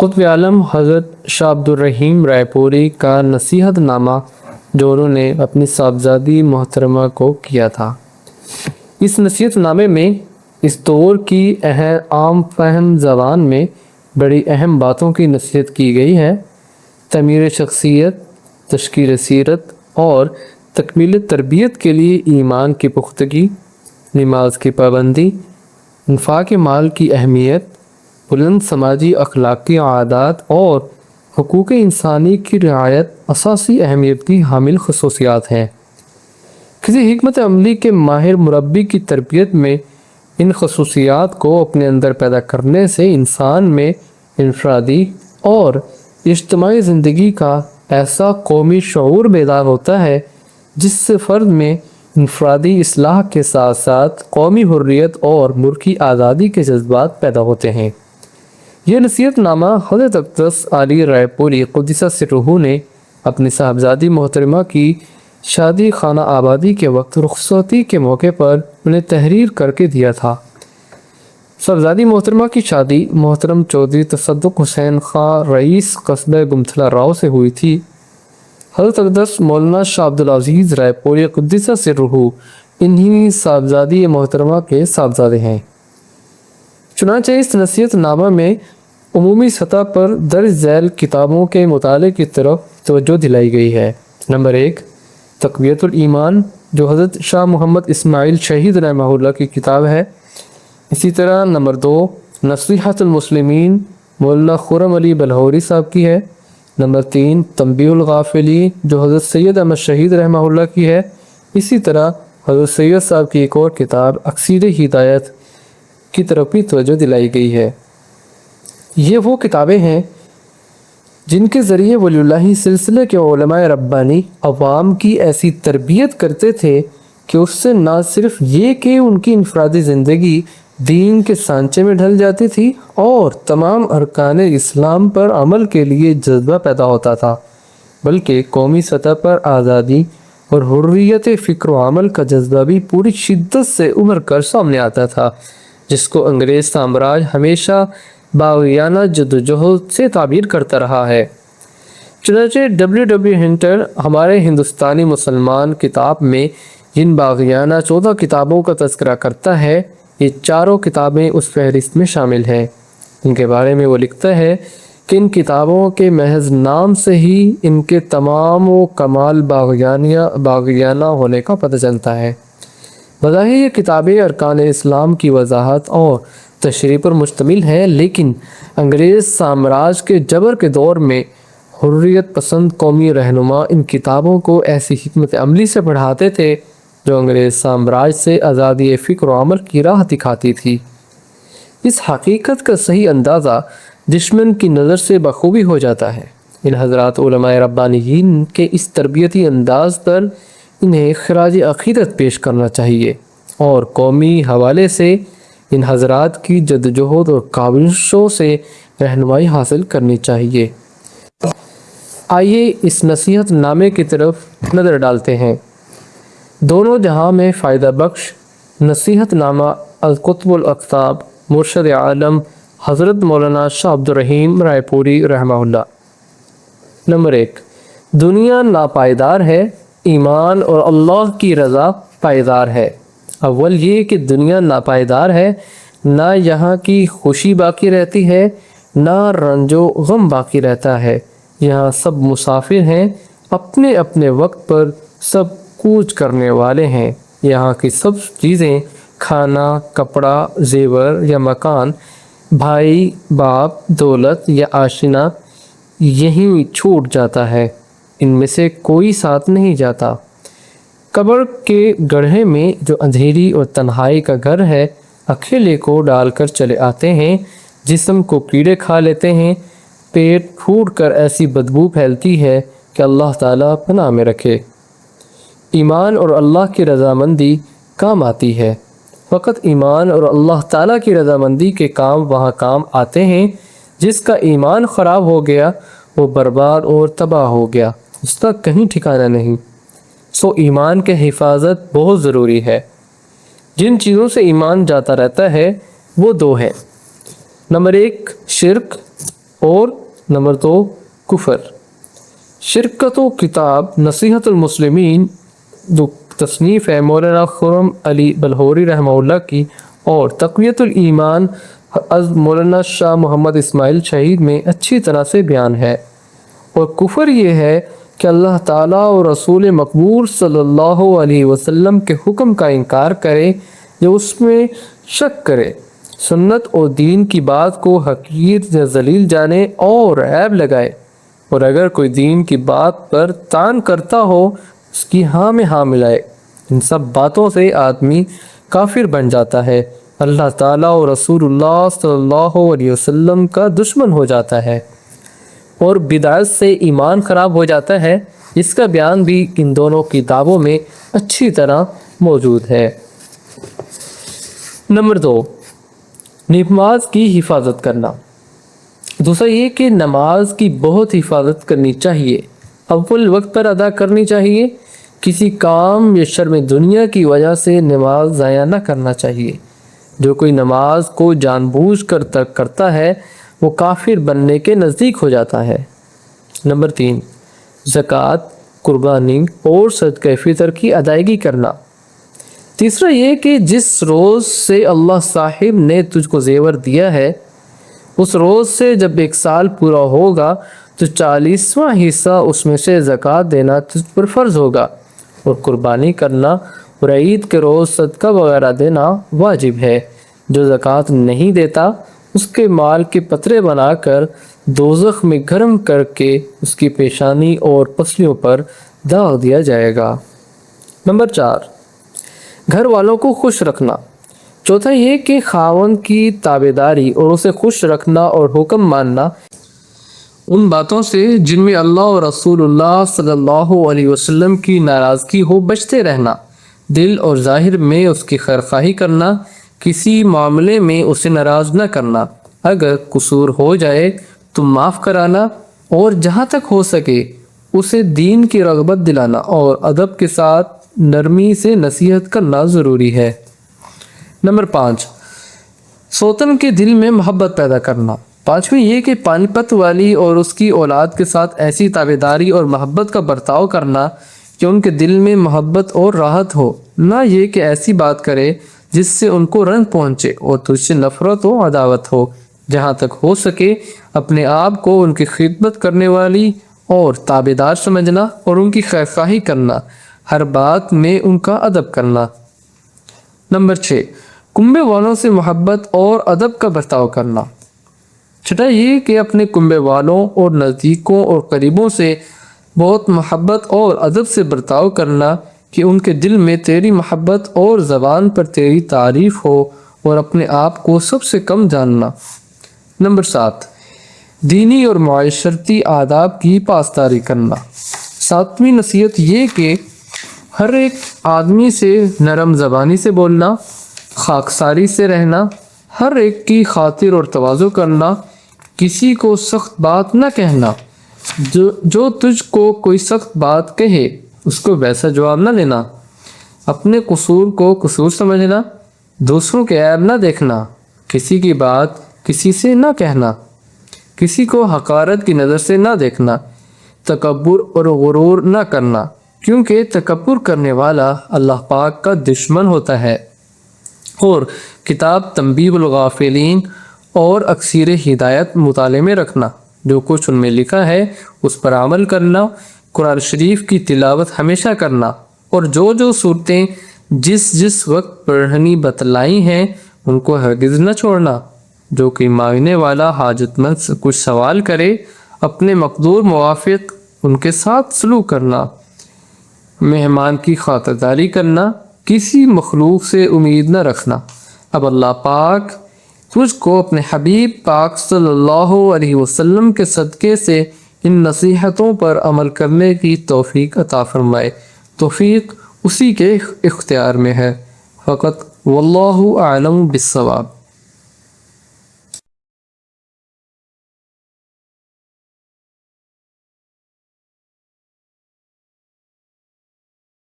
قطب عالم حضرت شاہ عبدالرحیم رائے پوری کا نصیحت نامہ جو انہوں نے اپنی صاحبزادی محترمہ کو کیا تھا۔ اس نصیحت نامے میں اس دور کی عام فہم زبان میں بڑی اہم باتوں کی نصیحت کی گئی ہے۔ تعمیر شخصیت، تشکیل سیرت اور تکمیل تربیت کے لیے ایمان کی پختگی، نماز کی پابندی، انفاق مال کی اہمیت، بلند سماجی اخلاقی عادات اور حقوق انسانی کی رعایت اساسی اہمیت کی حامل خصوصیات ہیں۔ کسی حکمت عملی کے ماہر مربی کی تربیت میں ان خصوصیات کو اپنے اندر پیدا کرنے سے انسان میں انفرادی اور اجتماعی زندگی کا ایسا قومی شعور بیدار ہوتا ہے جس سے فرد میں انفرادی اصلاح کے ساتھ ساتھ قومی حریت اور ملکی آزادی کے جذبات پیدا ہوتے ہیں۔ یہ نصیحت نامہ حضرت اقدس علی رائے پوری قدس سرہ نے اپنی صاحبزادی محترمہ کی شادی خانہ آبادی کے وقت رخصتی کے موقع پر انہیں تحریر کر کے دیا تھا۔ صاحبزادی محترمہ کی شادی محترم چودھری تصدق حسین خان رئیس قصبہ گمتھلا راؤ سے ہوئی تھی۔ حضرت اقدس مولانا شاہ عبدالعزیز رائے پوری قدس سرہ انہی صاحبزادی محترمہ کے صاحبزادے ہیں۔ چنانچہ اس نصیحت نامہ میں عمومی سطح پر درج ذیل کتابوں کے مطالعے کی طرف توجہ دلائی گئی ہے۔ نمبر 1، تقویت الایمان جو حضرت شاہ محمد اسماعیل شہید رحمہ اللہ کی کتاب ہے۔ اسی طرح نمبر 2، نصیحت المسلمین مولانا خرم علی بلہوری صاحب کی ہے۔ نمبر 3، تنبیہ الغافلین جو حضرت سید احمد شہید رحمہ اللہ کی ہے۔ اسی طرح حضرت سید صاحب کی ایک اور کتاب اکسیر ہدایت کی طرف بھی توجہ دلائی گئی ہے۔ یہ وہ کتابیں ہیں جن کے ذریعے ولی اللہ سلسلے کے علماء ربانی عوام کی ایسی تربیت کرتے تھے کہ اس سے نہ صرف یہ کہ ان کی انفرادی زندگی دین کے سانچے میں ڈھل جاتی تھی اور تمام ارکان اسلام پر عمل کے لیے جذبہ پیدا ہوتا تھا، بلکہ قومی سطح پر آزادی اور حریت فکر و عمل کا جذبہ بھی پوری شدت سے ابھر کر سامنے آتا تھا، جس کو انگریز سامراج ہمیشہ باغیانہ جدوجہد سے تعبیر کرتا رہا ہے۔ چنانچہ ڈبلیو ہنٹر ہمارے ہندوستانی مسلمان کتاب میں جن باغیانہ 14 کتابوں کا تذکرہ کرتا ہے، یہ چاروں کتابیں اس فہرست میں شامل ہیں۔ ان کے بارے میں وہ لکھتا ہے کہ ان کتابوں کے محض نام سے ہی ان کے تمام و کمال باغیانہ ہونے کا پتہ چلتا ہے۔ بظاہر یہ کتابیں ارکان اسلام کی وضاحت اور تشریح پر مشتمل ہیں، لیکن انگریز سامراج کے جبر کے دور میں حریت پسند قومی رہنما ان کتابوں کو ایسی حکمت عملی سے پڑھاتے تھے جو انگریز سامراج سے آزادی فکر و عمل کی راہ دکھاتی تھی۔ اس حقیقت کا صحیح اندازہ دشمن کی نظر سے بخوبی ہو جاتا ہے۔ ان حضرات علماء ربانیین کے اس تربیتی انداز پر انہیں خراج عقیدت پیش کرنا چاہیے اور قومی حوالے سے ان حضرات کی جدوجہد اور کاوشوں سے رہنمائی حاصل کرنی چاہیے۔ آئیے اس نصیحت نامے کی طرف نظر ڈالتے ہیں۔ دونوں جہاں میں فائدہ بخش نصیحت نامہ القطب الاقطاب مرشد عالم حضرت مولانا شاہ عبدالرحیم رائے پوری رحمہ اللہ۔ نمبر 1، دنیا ناپائیدار ہے، ایمان اور اللہ کی رضا پائیدار ہے۔ اول یہ کہ دنیا ناپائیدار ہے، نہ یہاں کی خوشی باقی رہتی ہے، نہ رنج و غم باقی رہتا ہے۔ یہاں سب مسافر ہیں، اپنے اپنے وقت پر سب کوچ کرنے والے ہیں۔ یہاں کی سب چیزیں، کھانا، کپڑا، زیور یا مکان، بھائی، باپ، دولت یا آشنا، یہیں چھوٹ جاتا ہے، ان میں سے کوئی ساتھ نہیں جاتا۔ قبر کے گڑھے میں جو اندھیری اور تنہائی کا گھر ہے، اکیلے کو ڈال کر چلے آتے ہیں، جسم کو کیڑے کھا لیتے ہیں، پیٹ پھوٹ کر ایسی بدبو پھیلتی ہے کہ اللہ تعالیٰ پناہ میں رکھے۔ ایمان اور اللہ کی رضامندی کام آتی ہے۔ فقط ایمان اور اللہ تعالیٰ کی رضامندی کے کام وہاں کام آتے ہیں۔ جس کا ایمان خراب ہو گیا وہ برباد اور تباہ ہو گیا، اس کا کہیں ٹھکانہ نہیں۔ سو ایمان کے حفاظت بہت ضروری ہے۔ جن چیزوں سے ایمان جاتا رہتا ہے وہ دو ہیں۔ نمبر 1، شرک، اور نمبر 2 کفر۔ شرکت و کتاب نصیحت المسلمین جو تصنیف ہے مولانا خرم علی بلہوری رحمہ اللہ کی، اور تقویت الایمان از مولانا شاہ محمد اسماعیل شہید میں اچھی طرح سے بیان ہے۔ اور کفر یہ ہے کہ اللہ تعالیٰ اور رسول مقبول صلی اللہ علیہ وسلم کے حکم کا انکار کرے یا اس میں شک کرے، سنت اور دین کی بات کو حقیر یا ذلیل جانے اور عیب لگائے، اور اگر کوئی دین کی بات پر طعن کرتا ہو اس کی ہاں میں ہاں ملائے۔ ان سب باتوں سے آدمی کافر بن جاتا ہے، اللہ تعالیٰ اور رسول اللہ صلی اللہ علیہ وسلم کا دشمن ہو جاتا ہے، اور بدعت سے ایمان خراب ہو جاتا ہے۔ اس کا بیان بھی ان دونوں کتابوں میں اچھی طرح موجود ہے۔ نمبر 2 نماز کی حفاظت کرنا۔ دوسرا یہ کہ نماز کی بہت حفاظت کرنی چاہیے، اول وقت پر ادا کرنی چاہیے، کسی کام یا شرم دنیا کی وجہ سے نماز ضائع نہ کرنا چاہیے۔ جو کوئی نماز کو جان بوجھ کر ترک کرتا ہے وہ کافر بننے کے نزدیک ہو جاتا ہے۔ نمبر 3 زکوٰۃ، قربانی اور صدقہ فطر کی ادائیگی کرنا۔ تیسرا یہ کہ جس روز سے اللہ صاحب نے تجھ کو زیور دیا ہے اس روز سے جب 1 سال پورا ہوگا تو 40واں حصہ اس میں سے زکوٰۃ دینا تجھ پر فرض ہوگا، اور قربانی کرنا اور عید کے روز صدقہ وغیرہ دینا واجب ہے۔ جو زکوٰۃ نہیں دیتا اس کے مال کے پترے بنا کر دوزخ میں گرم کر کے اس کی پیشانی اور پسلیوں پر داغ دیا جائے گا۔ نمبر 4 گھر والوں کو خوش رکھنا۔ چوتھا یہ کہ خاوند کی تابعداری اور اسے خوش رکھنا اور حکم ماننا ان باتوں سے جن میں اللہ اور رسول اللہ صلی اللہ علیہ وسلم کی ناراضگی ہو بچتے رہنا، دل اور ظاہر میں اس کی خیرخواہی کرنا، کسی معاملے میں اسے ناراض نہ کرنا، اگر قصور ہو جائے تو معاف کرانا، اور جہاں تک ہو سکے اسے دین کی رغبت دلانا اور ادب کے ساتھ نرمی سے نصیحت کرنا ضروری ہے۔ نمبر 5 سوتن کے دل میں محبت پیدا کرنا۔ پانچویں یہ کہ پانی پت والی اور اس کی اولاد کے ساتھ ایسی تابعداری اور محبت کا برتاؤ کرنا کہ ان کے دل میں محبت اور راحت ہو، نہ یہ کہ ایسی بات کرے جس سے ان کو رنج پہنچے اور تجھ سے نفرت و عداوت ہو۔ جہاں تک ہو سکے اپنے آپ کو ان کی خدمت کرنے والی اور تابعدار سمجھنا اور ان کی خیرخواہی کرنا، ہر بات میں ان کا ادب کرنا۔ نمبر 6 کنبے والوں سے محبت اور ادب کا برتاؤ کرنا۔ چھٹا یہ کہ اپنے کنبے والوں اور نزدیکوں اور قریبوں سے بہت محبت اور ادب سے برتاؤ کرنا کہ ان کے دل میں تیری محبت اور زبان پر تیری تعریف ہو، اور اپنے آپ کو سب سے کم جاننا۔ نمبر 7 دینی اور معاشرتی آداب کی پاسداری کرنا۔ 7ویں نصیحت یہ کہ ہر ایک آدمی سے نرم زبانی سے بولنا، خاکساری سے رہنا، ہر ایک کی خاطر اور تواضع کرنا، کسی کو سخت بات نہ کہنا، جو تجھ کو کوئی سخت بات کہے اس کو ویسا جواب نہ دینا، اپنے قصور کو قصور سمجھنا، دوسروں کے عیب نہ دیکھنا، کسی کی بات کسی سے نہ کہنا، کسی کو حقارت کی نظر سے نہ دیکھنا، تکبر اور غرور نہ کرنا، کیونکہ تکبر کرنے والا اللہ پاک کا دشمن ہوتا ہے، اور کتاب تنبیہ الغافلین اور اکثیر ہدایت مطالعے میں رکھنا، جو کچھ ان میں لکھا ہے اس پر عمل کرنا، قرآن شریف کی تلاوت ہمیشہ کرنا، اور جو صورتیں جس وقت پڑھنی بتلائی ہیں ان کو ہرگز نہ چھوڑنا۔ جو کہ مانگنے والا حاجت مند سے کچھ سوال کرے اپنے مقدور موافق ان کے ساتھ سلوک کرنا، مہمان کی خاطرداری کرنا، کسی مخلوق سے امید نہ رکھنا۔ اب اللہ پاک تجھ کو اپنے حبیب پاک صلی اللہ علیہ وسلم کے صدقے سے ان نصیحتوں پر عمل کرنے کی توفیق عطا فرمائے۔ توفیق اسی کے اختیار میں ہے، فقط واللہ اعلم بالصواب۔